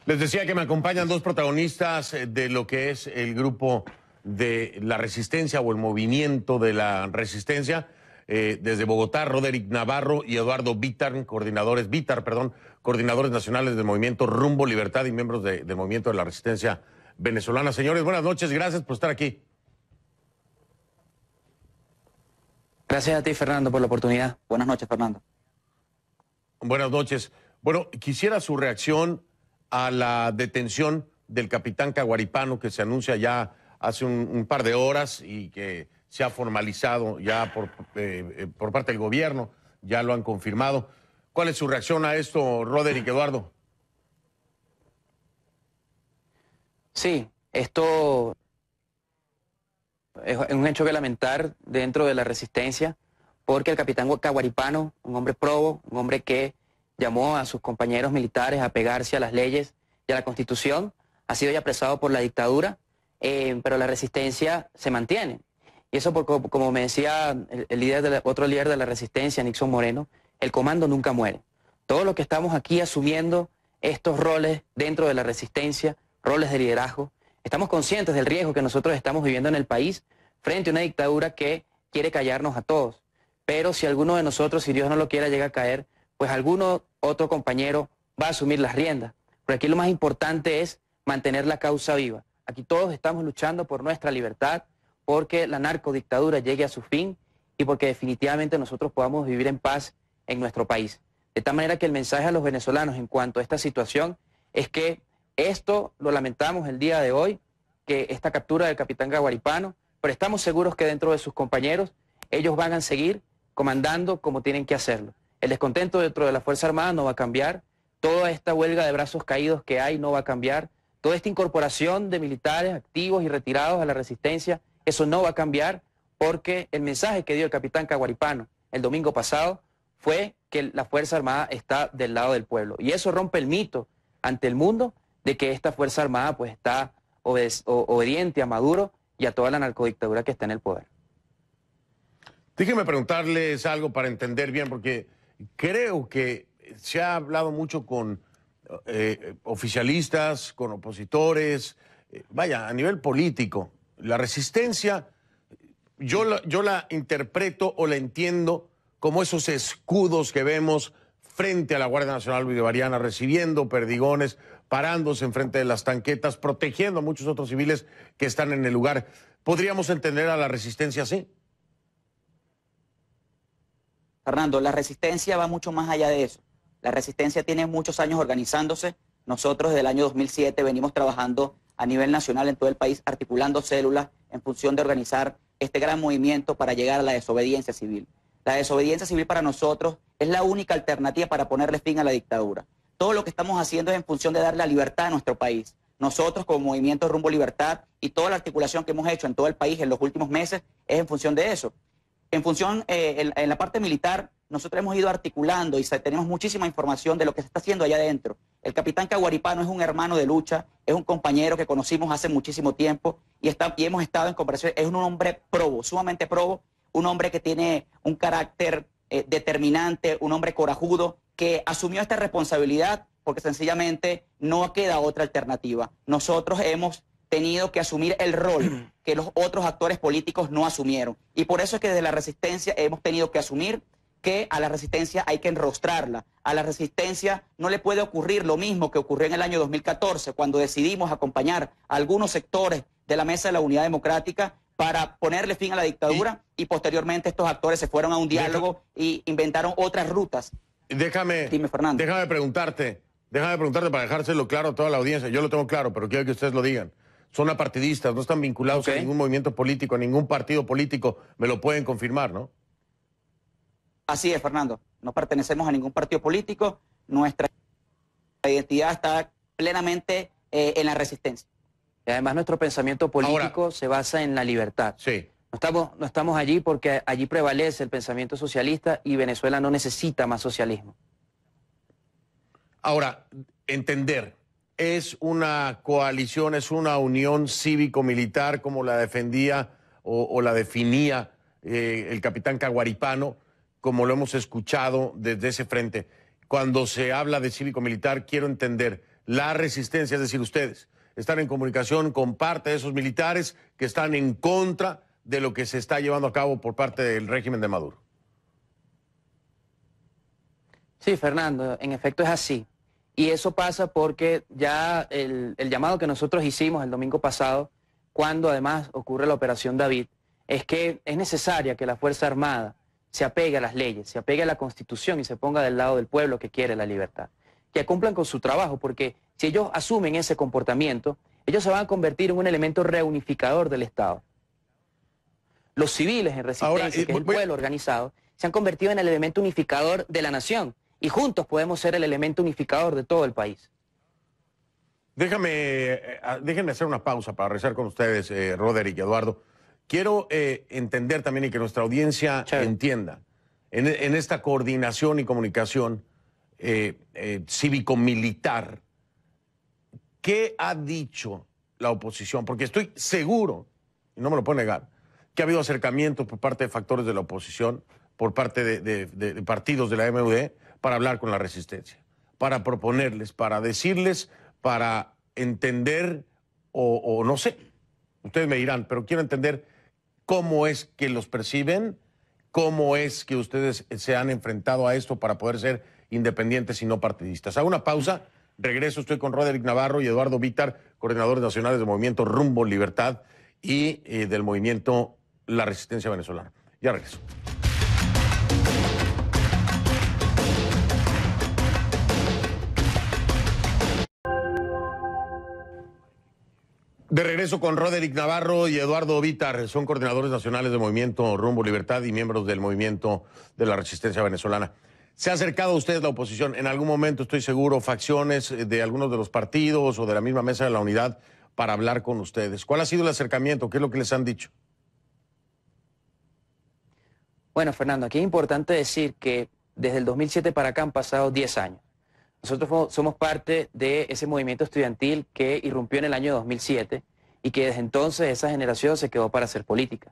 Les decía que me acompañan dos protagonistas de lo que es el grupo de la resistencia o el movimiento de la resistencia. Desde Bogotá, Roderick Navarro y Eduardo Bitar, coordinadores nacionales del movimiento Rumbo Libertad y miembros del movimiento de la resistencia venezolana. Señores, buenas noches, gracias por estar aquí. Gracias a ti, Fernando, por la oportunidad. Buenas noches, Fernando. Buenas noches. Bueno, quisiera su reacción a la detención del capitán Caguaripano, que se anuncia ya hace un par de horas y que se ha formalizado ya por parte del gobierno, ya lo han confirmado. ¿Cuál es su reacción a esto, Roderick, Eduardo? Sí, esto es un hecho que lamentar dentro de la resistencia, porque el capitán Caguaripano, un hombre probo, un hombre que llamó a sus compañeros militares a pegarse a las leyes y a la Constitución, ha sido ya apresado por la dictadura, pero la resistencia se mantiene. Y eso, como me decía otro líder de la resistencia, Nixon Moreno, el comando nunca muere. Todos los que estamos aquí asumiendo estos roles dentro de la resistencia, roles de liderazgo, estamos conscientes del riesgo que nosotros estamos viviendo en el país frente a una dictadura que quiere callarnos a todos. Pero si alguno de nosotros, si Dios no lo quiera, llega a caer, pues alguno otro compañero va a asumir las riendas. Pero aquí lo más importante es mantener la causa viva. Aquí todos estamos luchando por nuestra libertad, porque la narcodictadura llegue a su fin y porque definitivamente nosotros podamos vivir en paz en nuestro país. De tal manera que el mensaje a los venezolanos en cuanto a esta situación es que esto lo lamentamos el día de hoy, que esta captura del capitán Caguaripano, pero estamos seguros que dentro de sus compañeros ellos van a seguir comandando como tienen que hacerlo. El descontento dentro de la Fuerza Armada no va a cambiar, toda esta huelga de brazos caídos que hay no va a cambiar, toda esta incorporación de militares activos y retirados a la resistencia, eso no va a cambiar, porque el mensaje que dio el capitán Caguaripano el domingo pasado fue que la Fuerza Armada está del lado del pueblo. Y eso rompe el mito ante el mundo de que esta Fuerza Armada pues está obediente a Maduro y a toda la narcodictadura que está en el poder. Déjenme preguntarles algo para entender bien, porque creo que se ha hablado mucho con oficialistas, con opositores, vaya, a nivel político. La resistencia, yo la interpreto o la entiendo como esos escudos que vemos frente a la Guardia Nacional Bolivariana, recibiendo perdigones, parándose enfrente de las tanquetas, protegiendo a muchos otros civiles que están en el lugar. ¿Podríamos entender a la resistencia así? Fernando, la resistencia va mucho más allá de eso. La resistencia tiene muchos años organizándose. Nosotros desde el año 2007 venimos trabajando a nivel nacional en todo el país, articulando células en función de organizar este gran movimiento para llegar a la desobediencia civil. La desobediencia civil para nosotros es la única alternativa para ponerle fin a la dictadura. Todo lo que estamos haciendo es en función de darle la libertad a nuestro país. Nosotros como Movimiento Rumbo Libertad y toda la articulación que hemos hecho en todo el país en los últimos meses es en función de eso. En función, en la parte militar, nosotros hemos ido articulando y tenemos muchísima información de lo que se está haciendo allá adentro. El capitán Caguaripano es un hermano de lucha, es un compañero que conocimos hace muchísimo tiempo y hemos estado en conversación. Es un hombre probo, sumamente probo, un hombre que tiene un carácter determinante, un hombre corajudo, que asumió esta responsabilidad porque sencillamente no queda otra alternativa. Nosotros hemos tenido que asumir el rol que los otros actores políticos no asumieron. Y por eso es que desde la resistencia hemos tenido que asumir que a la resistencia hay que enrostrarla. A la resistencia no le puede ocurrir lo mismo que ocurrió en el año 2014, cuando decidimos acompañar a algunos sectores de la Mesa de la Unidad Democrática para ponerle fin a la dictadura y posteriormente estos actores se fueron a un diálogo y inventaron otras rutas. Dime, Fernando. Déjame preguntarte para dejárselo claro a toda la audiencia. Yo lo tengo claro, pero quiero que ustedes lo digan. Son apartidistas, no están vinculados a ningún movimiento político, a ningún partido político. Me lo pueden confirmar, ¿no? Así es, Fernando. No pertenecemos a ningún partido político. Nuestra identidad está plenamente en la resistencia. Y además nuestro pensamiento político se basa en la libertad. Sí. No estamos allí porque allí prevalece el pensamiento socialista y Venezuela no necesita más socialismo. Ahora, entender, es una coalición, es una unión cívico-militar como la defendía o la definía el capitán Caguaripano, como lo hemos escuchado desde ese frente. Cuando se habla de cívico-militar, quiero entender, la resistencia, es decir, ustedes están en comunicación con parte de esos militares que están en contra de lo que se está llevando a cabo por parte del régimen de Maduro. Sí, Fernando, en efecto es así. Y eso pasa porque ya el llamado que nosotros hicimos el domingo pasado, cuando además ocurre la Operación David, es que es necesaria que la Fuerza Armada se apegue a las leyes, se apegue a la Constitución y se ponga del lado del pueblo que quiere la libertad. Que cumplan con su trabajo, porque si ellos asumen ese comportamiento, ellos se van a convertir en un elemento reunificador del Estado. Los civiles en resistencia, Ahora, que es el pueblo organizado, se han convertido en el elemento unificador de la nación. Y juntos podemos ser el elemento unificador de todo el país. Déjenme hacer una pausa para rezar con ustedes, Roderick y Eduardo. Quiero entender también y que nuestra audiencia entienda, en esta coordinación y comunicación cívico-militar, ¿qué ha dicho la oposición? Porque estoy seguro, y no me lo puedo negar, que ha habido acercamientos por parte de factores de la oposición, por parte de partidos de la MUD, para hablar con la resistencia, para proponerles, para decirles, para entender, o no sé, ustedes me dirán, pero quiero entender cómo es que los perciben, cómo es que ustedes se han enfrentado a esto para poder ser independientes y no partidistas. Hago una pausa, regreso, estoy con Roderick Navarro y Eduardo Vítar, coordinadores nacionales del movimiento Rumbo Libertad y del movimiento La Resistencia Venezolana. Ya regreso. De regreso con Roderick Navarro y Eduardo Vítar, son coordinadores nacionales del movimiento Rumbo Libertad y miembros del movimiento de la Resistencia Venezolana. ¿Se ha acercado a ustedes la oposición? En algún momento, estoy seguro, facciones de algunos de los partidos o de la misma mesa de la unidad para hablar con ustedes. ¿Cuál ha sido el acercamiento? ¿Qué es lo que les han dicho? Bueno, Fernando, aquí es importante decir que desde el 2007 para acá han pasado 10 años. Nosotros somos parte de ese movimiento estudiantil que irrumpió en el año 2007 y que desde entonces esa generación se quedó para hacer política.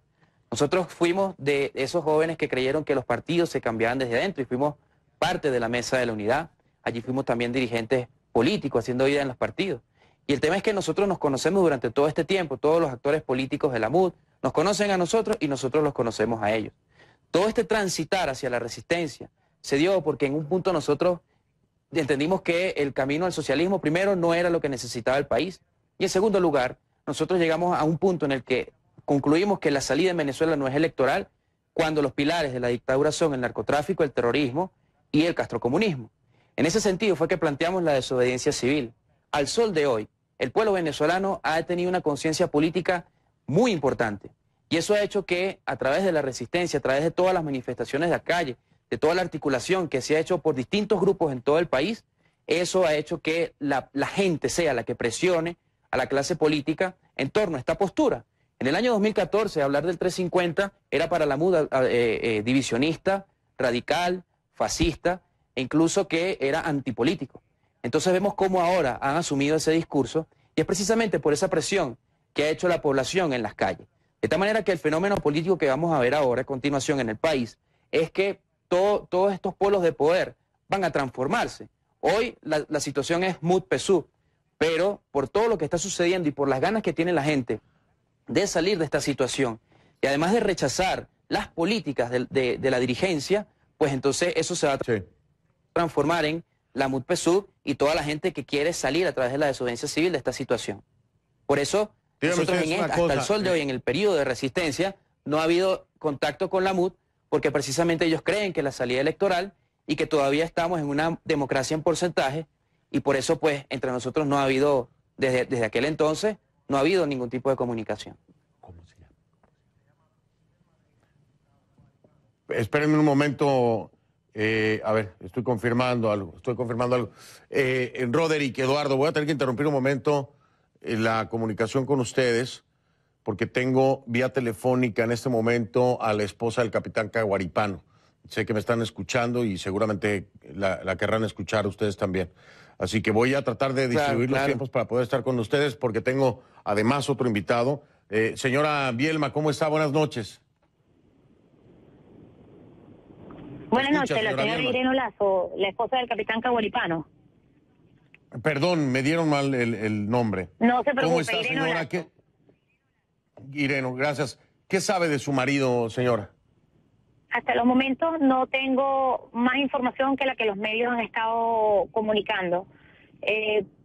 Nosotros fuimos de esos jóvenes que creyeron que los partidos se cambiaban desde adentro y fuimos parte de la mesa de la unidad. Allí fuimos también dirigentes políticos haciendo vida en los partidos. Y el tema es que nosotros nos conocemos durante todo este tiempo, todos los actores políticos de la MUD nos conocen a nosotros y nosotros los conocemos a ellos. Todo este transitar hacia la resistencia se dio porque en un punto nosotros entendimos que el camino al socialismo, primero, no era lo que necesitaba el país. Y en segundo lugar, nosotros llegamos a un punto en el que concluimos que la salida en Venezuela no es electoral, cuando los pilares de la dictadura son el narcotráfico, el terrorismo y el castrocomunismo. En ese sentido fue que planteamos la desobediencia civil. Al sol de hoy, el pueblo venezolano ha tenido una conciencia política muy importante. Y eso ha hecho que, a través de la resistencia, a través de todas las manifestaciones de la calle, de toda la articulación que se ha hecho por distintos grupos en todo el país, eso ha hecho que la gente sea la que presione a la clase política en torno a esta postura. En el año 2014, hablar del 350 era para la MUD divisionista, radical, fascista, e incluso que era antipolítico. Entonces vemos cómo ahora han asumido ese discurso, y es precisamente por esa presión que ha hecho la población en las calles. De tal manera que el fenómeno político que vamos a ver ahora a continuación en el país es que todos estos polos de poder van a transformarse. Hoy la situación es MUD-PSUV, pero por todo lo que está sucediendo y por las ganas que tiene la gente de salir de esta situación, y además de rechazar las políticas de la dirigencia, pues entonces eso se va a transformar en la MUD-PSUV y toda la gente que quiere salir a través de la desobediencia civil de esta situación. Por eso, nosotros hasta el sol de hoy, en el periodo de resistencia, no ha habido contacto con la MUD, porque precisamente ellos creen que la salida electoral y que todavía estamos en una democracia en porcentaje, y por eso pues entre nosotros no ha habido, desde aquel entonces, no ha habido ningún tipo de comunicación. ¿Cómo se llama? Espérenme un momento, a ver, estoy confirmando algo. Roderick, Eduardo, voy a tener que interrumpir un momento la comunicación con ustedes, porque tengo vía telefónica en este momento a la esposa del capitán Caguaripano. Sé que me están escuchando y seguramente la querrán escuchar ustedes también. Así que voy a tratar de distribuir los tiempos para poder estar con ustedes, porque tengo además otro invitado. Señora Bielma, ¿cómo está? Buenas noches. Buenas noches, la señora Irene Lazo, la esposa del capitán Caguaripano. Perdón, me dieron mal el nombre. No se ¿Cómo preocupe, está, Irene señora? Olazo. Irene, gracias. ¿Qué sabe de su marido, señora? Hasta los momentos no tengo más información que la que los medios han estado comunicando.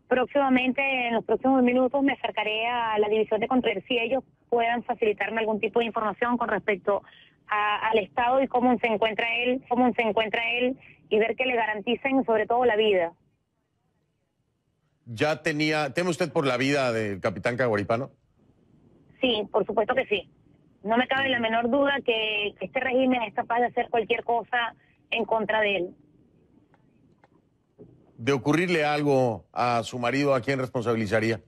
Próximamente, en los próximos minutos, me acercaré a la división de control si ellos puedan facilitarme algún tipo de información con respecto al estado y cómo se encuentra él, y ver que le garanticen sobre todo la vida. ¿Teme usted por la vida del capitán Caguaripano? Sí, por supuesto que sí. No me cabe la menor duda que este régimen es capaz de hacer cualquier cosa en contra de él. De ocurrirle algo a su marido, ¿a quién responsabilizaría?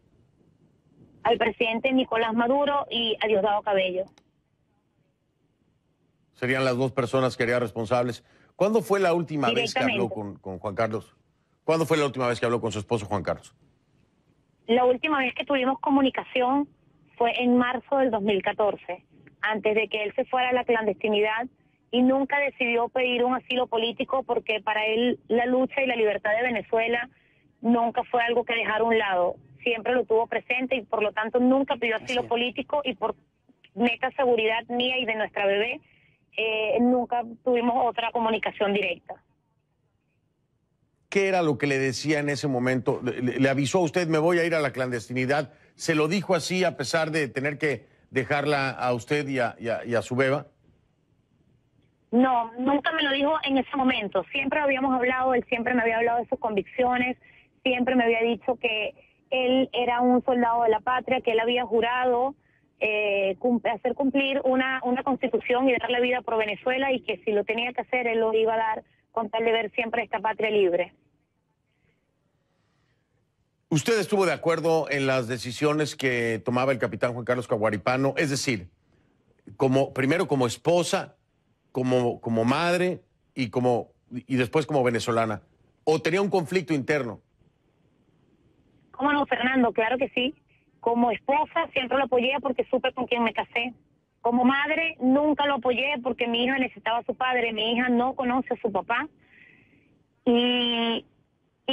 Al presidente Nicolás Maduro y a Diosdado Cabello. Serían las dos personas que harían responsables. ¿Cuándo fue la última vez que habló con Juan Carlos? ¿Cuándo fue la última vez que habló con su esposo Juan Carlos? La última vez que tuvimos comunicación fue en marzo del 2014, antes de que él se fuera a la clandestinidad, y nunca decidió pedir un asilo político porque para él la lucha y la libertad de Venezuela nunca fue algo que dejar a un lado. Siempre lo tuvo presente y por lo tanto nunca pidió asilo político, y por neta seguridad mía y de nuestra bebé, nunca tuvimos otra comunicación directa. ¿Qué era lo que le decía en ese momento? ¿Le avisó a usted, me voy a ir a la clandestinidad? ¿Se lo dijo así a pesar de tener que dejarla a usted y a su beba? No, nunca me lo dijo en ese momento. Siempre habíamos hablado, él siempre me había hablado de sus convicciones, siempre me había dicho que él era un soldado de la patria, que él había jurado hacer cumplir una constitución y darle vida por Venezuela, y que si lo tenía que hacer, él lo iba a dar con tal de ver siempre esta patria libre. ¿Usted estuvo de acuerdo en las decisiones que tomaba el capitán Juan Carlos Caguaripano? Es decir, primero como esposa, como madre y después como venezolana. ¿O tenía un conflicto interno? ¿Cómo no, Fernando? Claro que sí. Como esposa siempre lo apoyé porque supe con quién me casé. Como madre nunca lo apoyé porque mi hija necesitaba a su padre. Mi hija no conoce a su papá. Y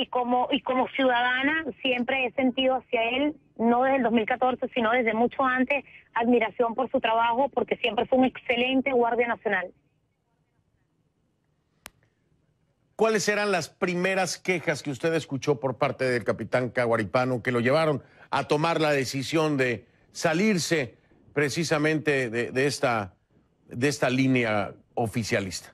como ciudadana siempre he sentido hacia él, no desde el 2014, sino desde mucho antes, admiración por su trabajo, porque siempre fue un excelente guardia nacional. ¿Cuáles eran las primeras quejas que usted escuchó por parte del capitán Caguaripano que lo llevaron a tomar la decisión de salirse precisamente de esta línea oficialista?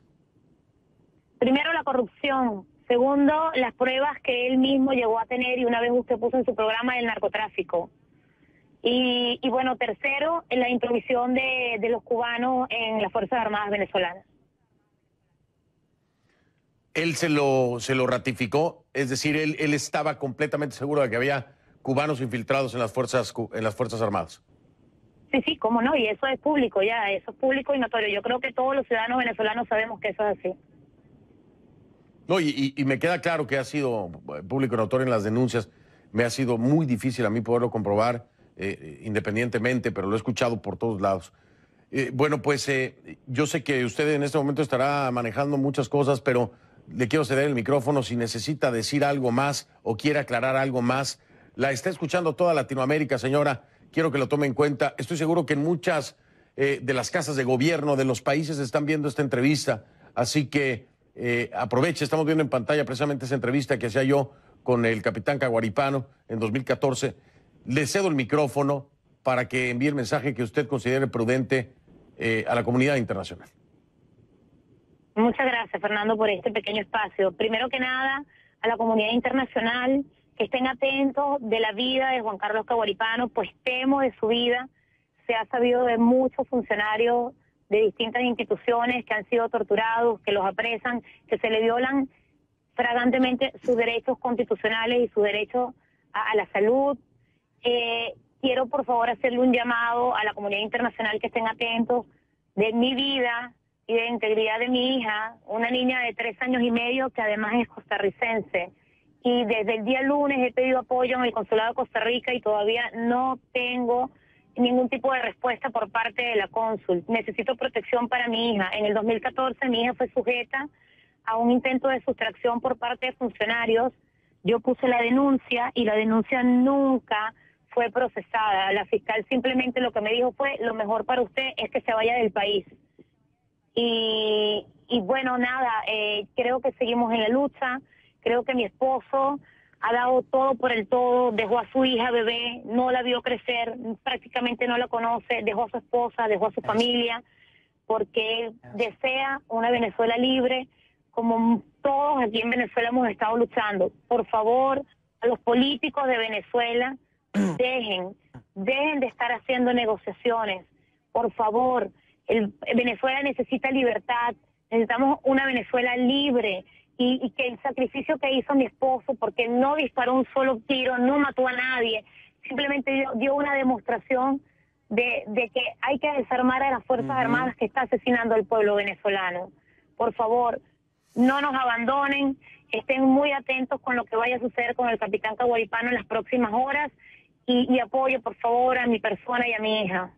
Primero, la corrupción. Segundo, las pruebas que él mismo llegó a tener y una vez usted puso en su programa del narcotráfico. Y bueno, tercero, la introvisión de los cubanos en las Fuerzas Armadas venezolanas. Él se lo ratificó, es decir, él estaba completamente seguro de que había cubanos infiltrados en las Fuerzas Armadas. Sí, cómo no, y eso es público ya, eso es público y notorio. Yo creo que todos los ciudadanos venezolanos sabemos que eso es así. No, y me queda claro que ha sido público y notorio en las denuncias. Me ha sido muy difícil a mí poderlo comprobar independientemente, pero lo he escuchado por todos lados. Bueno, pues yo sé que usted en este momento estará manejando muchas cosas, pero le quiero ceder el micrófono si necesita decir algo más o quiere aclarar algo más. La está escuchando toda Latinoamérica, señora. Quiero que lo tome en cuenta. Estoy seguro que en muchas de las casas de gobierno de los países están viendo esta entrevista. Así que aproveche. Estamos viendo en pantalla precisamente esa entrevista que hacía yo con el capitán Caguaripano en 2014. Le cedo el micrófono para que envíe el mensaje que usted considere prudente a la comunidad internacional. Muchas gracias, Fernando, por este pequeño espacio. Primero que nada, a la comunidad internacional, que estén atentos de la vida de Juan Carlos Caguaripano, pues temo de su vida. Se ha sabido de muchos funcionarios de distintas instituciones que han sido torturados, que los apresan, que se le violan flagrantemente sus derechos constitucionales y su derecho a la salud. Quiero, por favor, hacerle un llamado a la comunidad internacional que estén atentos de mi vida y de la integridad de mi hija, una niña de 3 años y medio que además es costarricense. Y desde el día lunes he pedido apoyo en el Consulado de Costa Rica y todavía no tengo ningún tipo de respuesta por parte de la cónsul. Necesito protección para mi hija. En el 2014 mi hija fue sujeta a un intento de sustracción por parte de funcionarios Yo puse la denuncia y la denuncia nunca fue procesada. La fiscal simplemente lo que me dijo fue: lo mejor para usted es que se vaya del país. Y bueno, nada, creo que seguimos en la lucha. Creo que mi esposo ha dado todo por el todo, dejó a su hija bebé, no la vio crecer, prácticamente no la conoce, dejó a su esposa, dejó a su familia, porque él desea una Venezuela libre, como todos aquí en Venezuela hemos estado luchando. Por favor, a los políticos de Venezuela, dejen de estar haciendo negociaciones. Por favor, Venezuela necesita libertad, necesitamos una Venezuela libre, y que el sacrificio que hizo mi esposo, porque no disparó un solo tiro, no mató a nadie, simplemente dio una demostración de que hay que desarmar a las Fuerzas Armadas que está asesinando al pueblo venezolano. Por favor, no nos abandonen, estén muy atentos con lo que vaya a suceder con el capitán Caguaripano en las próximas horas, y apoyo, por favor, a mi persona y a mi hija.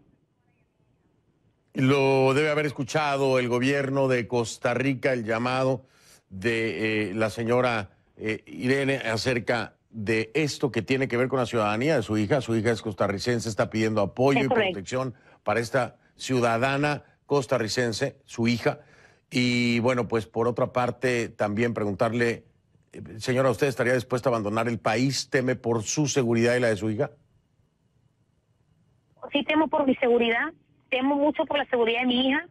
Lo debe haber escuchado el gobierno de Costa Rica, el llamado de la señora Irene acerca de esto que tiene que ver con la ciudadanía de su hija. Su hija es costarricense, está pidiendo apoyo y protección para esta ciudadana costarricense, su hija. Y bueno, pues por otra parte también preguntarle, señora, ¿usted estaría dispuesta a abandonar el país? ¿Teme por su seguridad y la de su hija? Sí, temo por mi seguridad, temo mucho por la seguridad de mi hija.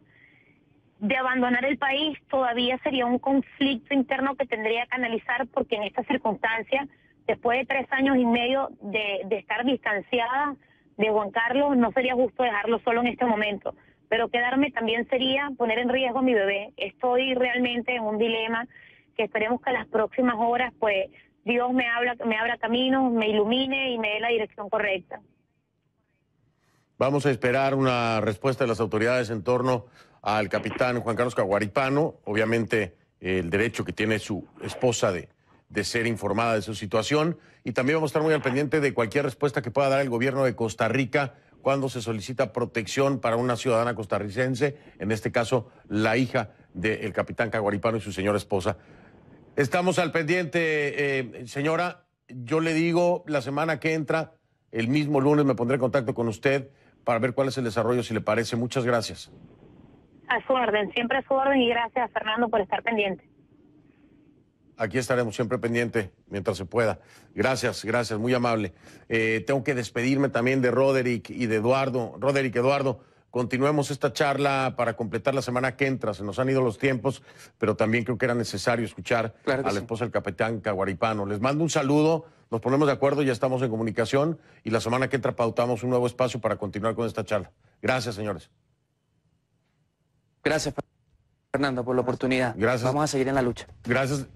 De abandonar el país todavía sería un conflicto interno que tendría que analizar, porque en esta circunstancia, después de 3 años y medio de estar distanciada de Juan Carlos, no sería justo dejarlo solo en este momento. Pero quedarme también sería poner en riesgo a mi bebé. Estoy realmente en un dilema que esperemos que en las próximas horas, pues, Dios me abra caminos, me ilumine y me dé la dirección correcta. Vamos a esperar una respuesta de las autoridades en torno al capitán Juan Carlos Caguaripano. Obviamente el derecho que tiene su esposa de ser informada de su situación, y también vamos a estar muy al pendiente de cualquier respuesta que pueda dar el gobierno de Costa Rica cuando se solicita protección para una ciudadana costarricense, en este caso la hija del capitán Caguaripano y su señora esposa. Estamos al pendiente, señora. Yo le digo, la semana que entra, el mismo lunes, me pondré en contacto con usted para ver cuál es el desarrollo, si le parece. Muchas gracias. A su orden, siempre a su orden, y gracias, Fernando, por estar pendiente. Aquí estaremos siempre pendiente mientras se pueda. Gracias, gracias, muy amable. Tengo que despedirme también de Roderick y de Eduardo. Roderick, Eduardo, continuemos esta charla para completar la semana que entra. Se nos han ido los tiempos, pero también creo que era necesario escuchar a la esposa del capitán Caguaripano. Les mando un saludo, nos ponemos de acuerdo, ya estamos en comunicación, y la semana que entra pautamos un nuevo espacio para continuar con esta charla. Gracias, señores. Gracias, Fernando, por la oportunidad. Gracias. Vamos a seguir en la lucha. Gracias.